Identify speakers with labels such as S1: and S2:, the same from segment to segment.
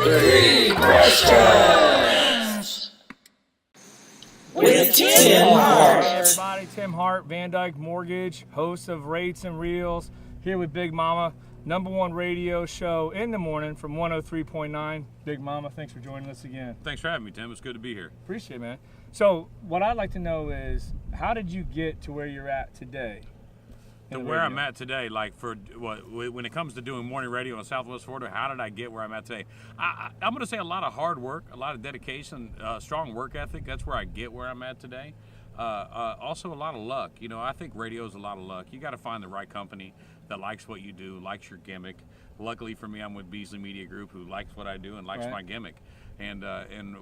S1: Three questions with Tim Hart.
S2: Hey everybody, Tim Hart, Van Dyke Mortgage, host of Rates and Reels, here with Big Mama, #1 radio show in the morning from 103.9. Big Mama, thanks for joining us again.
S3: Thanks for having me, Tim. It's good to be here.
S2: Appreciate it, man. So what I'd like to know is, how did you get to where you're at today?
S3: To where I'm at today, like for what, when it comes to doing morning radio in Southwest Florida, how did I get where I'm at today? I'm going to say a lot of hard work, a lot of dedication, strong work ethic. That's where I get where I'm at today. Also a lot of luck. You know, I think radio is a lot of luck. You got to find the right company that likes what you do, likes your gimmick. Luckily for me, I'm with Beasley Media Group, who likes what I do and likes my gimmick. And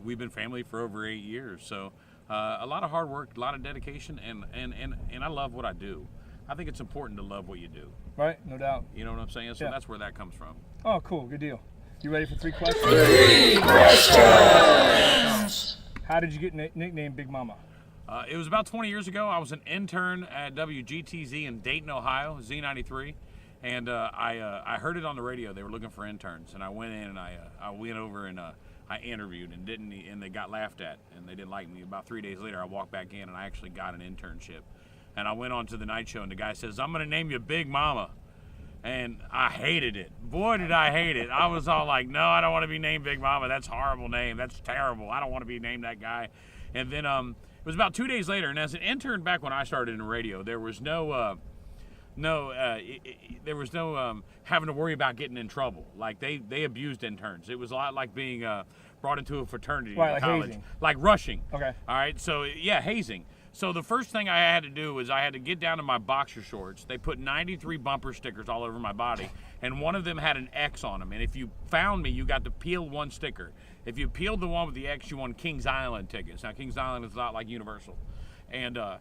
S3: we've been family for over 8 years. So a lot of hard work, a lot of dedication, and I love what I do. I think it's important to love what you do.
S2: Right, no doubt.
S3: You know what I'm saying? So that's where that comes from.
S2: Oh, cool, good deal. You ready for 3 questions?
S1: 3 questions.
S2: How did you get nicknamed Big Mama?
S3: It was about 20 years ago. I was an intern at WGTZ in Dayton, Ohio, Z93, and I heard it on the radio. They were looking for interns, and I went in and I went over and I interviewed and they got laughed at and they didn't like me. About 3 days later, I walked back in and I actually got an internship. And I went on to the night show, and the guy says, "I'm going to name you Big Mama." And I hated it. Boy, did I hate it. I was all like, no, I don't want to be named Big Mama. That's a horrible name. That's terrible. I don't want to be named that guy. And then it was about 2 days later, and as an intern back when I started in radio, there was no having to worry about getting in trouble. Like, they abused interns. It was a lot like being brought into a fraternity in college.
S2: Hazing.
S3: Like rushing.
S2: Okay.
S3: All right, so, yeah, hazing. So the first thing I had to do was I had to get down to my boxer shorts. They put 93 bumper stickers all over my body, and one of them had an X on them. And if you found me, you got to peel one sticker. If you peeled the one with the X, you won Kings Island tickets. Now, Kings Island is not like Universal. And I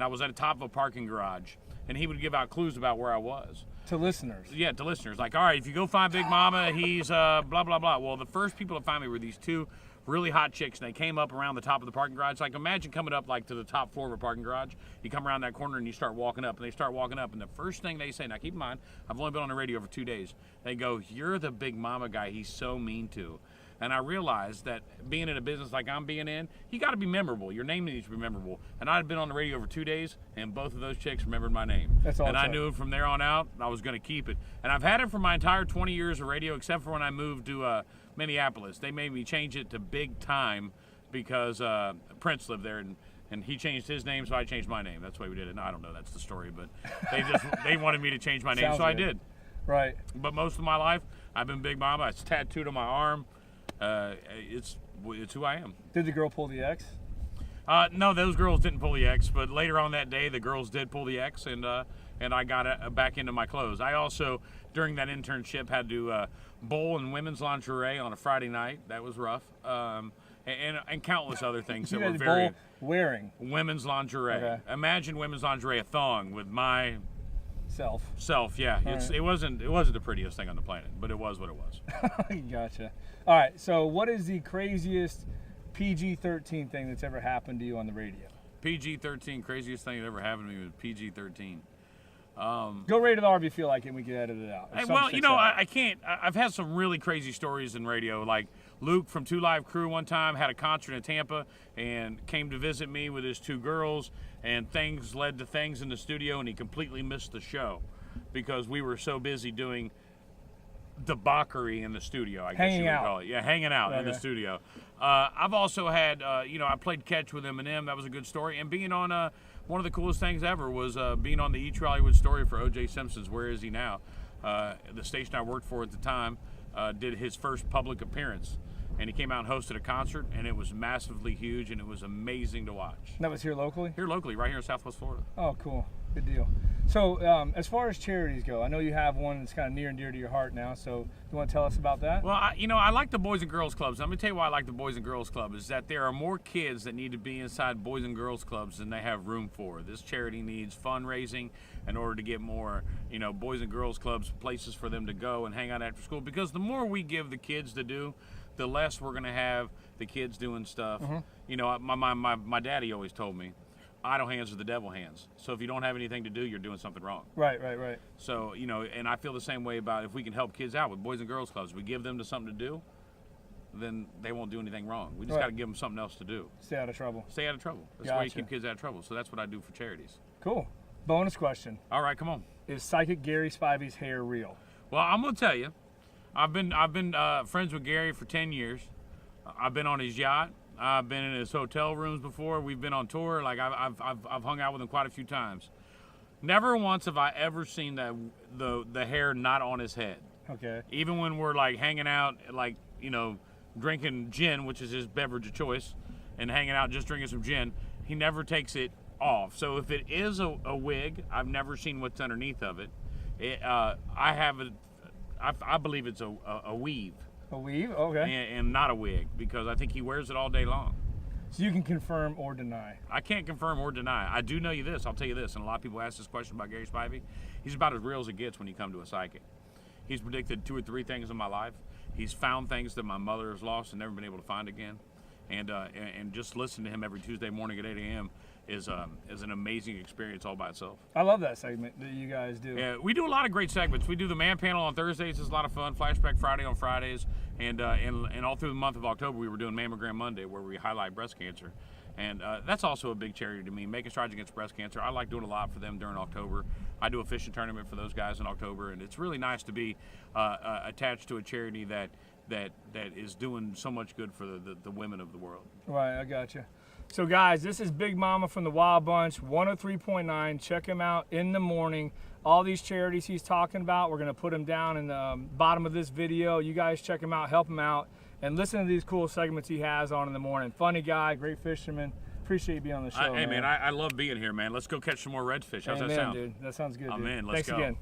S3: was at the top of a parking garage, and he would give out clues about where I was.
S2: To listeners?
S3: Yeah, to listeners. Like, all right, if you go find Big Mama, he's blah, blah, blah. Well, the first people to find me were these 2 really hot chicks, and they came up around the top of the parking garage. Like, imagine coming up like to the top floor of a parking garage. You come around that corner and you start walking up, and they start walking up, and the first thing they say, now keep in mind, I've only been on the radio for 2 days. They go, "You're the Big Mama guy he's so mean to." And I realized that being in a business like I'm being in, you got to be memorable. Your name needs to be memorable. And I had been on the radio for 2 days, and both of those chicks remembered my name.
S2: That's all.
S3: And I knew from there on out I was going to keep it. And I've had it for my entire 20 years of radio, except for when I moved to Minneapolis. They made me change it to Big Time because Prince lived there, and he changed his name, so I changed my name. That's why we did it. No, I don't know, that's the story, but they wanted me to change my name, so I did.
S2: Right.
S3: But most of my life, I've been Big Mama. It's tattooed on my arm. It's who I am.
S2: Did the girl pull the X?
S3: No, those girls didn't pull the X, but later on that day, the girls did pull the X, and I got back into my clothes. I also, during that internship, had to bowl in women's lingerie on a Friday night. That was rough. And countless other things that were very
S2: wearing
S3: women's lingerie. Okay. Imagine women's lingerie, a thong with my self. Yeah, it wasn't the prettiest thing on the planet, but it was what it was.
S2: Gotcha. All right, so what is the craziest PG-13 thing that's ever happened to you on the radio?
S3: PG-13, craziest thing that ever happened to me was PG-13.
S2: Go rated R if you feel like it, and we can edit it out.
S3: Well, you know, I can't. I've had some really crazy stories in radio. Like Luke from 2 Live Crew one time had a concert in Tampa and came to visit me with his 2 girls, and things led to things in the studio, and he completely missed the show because we were so busy doing debauchery in the studio, I guess you would call it. Yeah, hanging out in the studio. I've also had, I played catch with Eminem. That was a good story. And being on one of the coolest things ever was being on the Eat Your Hollywood Story for O.J. Simpson's Where Is He Now? The station I worked for at the time did his first public appearance. And he came out and hosted a concert, and it was massively huge, and it was amazing to watch.
S2: And that was here locally?
S3: Here locally, right here in Southwest Florida.
S2: Oh, cool. Good deal. So as far as charities go, I know you have one that's kind of near and dear to your heart now, so you want to tell us about that?
S3: Well, I like the Boys and Girls Clubs. Let me tell you why I like the Boys and Girls Club is that there are more kids that need to be inside Boys and Girls Clubs than they have room for. This charity needs fundraising in order to get more, Boys and Girls Clubs, places for them to go and hang out after school, because the more we give the kids to do, the less we're going to have the kids doing stuff. Mm-hmm. My daddy always told me, idle hands are the devil hands. So if you don't have anything to do, you're doing something wrong.
S2: Right.
S3: So, and I feel the same way about if we can help kids out with Boys and Girls Clubs. We give them to something to do, then they won't do anything wrong. We just
S2: Right.
S3: got to give them something else to do.
S2: Stay out of trouble.
S3: Stay out of trouble. That's the way you
S2: Gotcha.
S3: keep kids out of trouble. So that's what I do for charities.
S2: Cool. Bonus question.
S3: All right, come on.
S2: Is Psychic Gary Spivey's hair real?
S3: Well, I'm gonna tell you, I've been friends with Gary for 10 years. I've been on his yacht. I've been in his hotel rooms before. We've been on tour. Like I've hung out with him quite a few times. Never once have I ever seen the hair not on his head.
S2: Okay.
S3: Even when we're like hanging out, like, you know, drinking gin, which is his beverage of choice, and hanging out just drinking some gin, he never takes it off. So if it is a wig, I've never seen what's underneath of it. I believe it's a weave
S2: A weave? Okay.
S3: and not a wig, because I think he wears it all day long.
S2: So you can confirm or deny.
S3: I can't confirm or deny. I do know you this. I'll tell you this, and a lot of people ask this question about Gary Spivey. He's about as real as it gets when you come to a psychic. He's predicted 2 or 3 things in my life. He's found things that my mother has lost and never been able to find again. And just listening to him every Tuesday morning at 8 a.m. is an amazing experience all by itself.
S2: I love that segment that you guys do.
S3: Yeah, we do a lot of great segments. We do the man panel on Thursdays. It's a lot of fun. Flashback Friday on Fridays, and all through the month of October we were doing Mammogram Monday, where we highlight breast cancer, and that's also a big charity to me. Making Strides Against Breast Cancer. I like doing a lot for them during October. I do a fishing tournament for those guys in October, and it's really nice to be attached to a charity that is doing so much good for the women of the world.
S2: Right, I got you. So guys, this is Big Mama from the Wild Bunch, 103.9. Check him out in the morning. All these charities he's talking about, we're going to put them down in the bottom of this video. You guys check him out, help him out, and listen to these cool segments he has on in the morning. Funny guy, great fisherman. Appreciate you being on the show.
S3: Hey, man, I love being here, man. Let's go catch some more redfish. How's that sound?
S2: Dude. That sounds good,
S3: I'm
S2: dude.
S3: in. Let's
S2: Thanks
S3: go.
S2: again.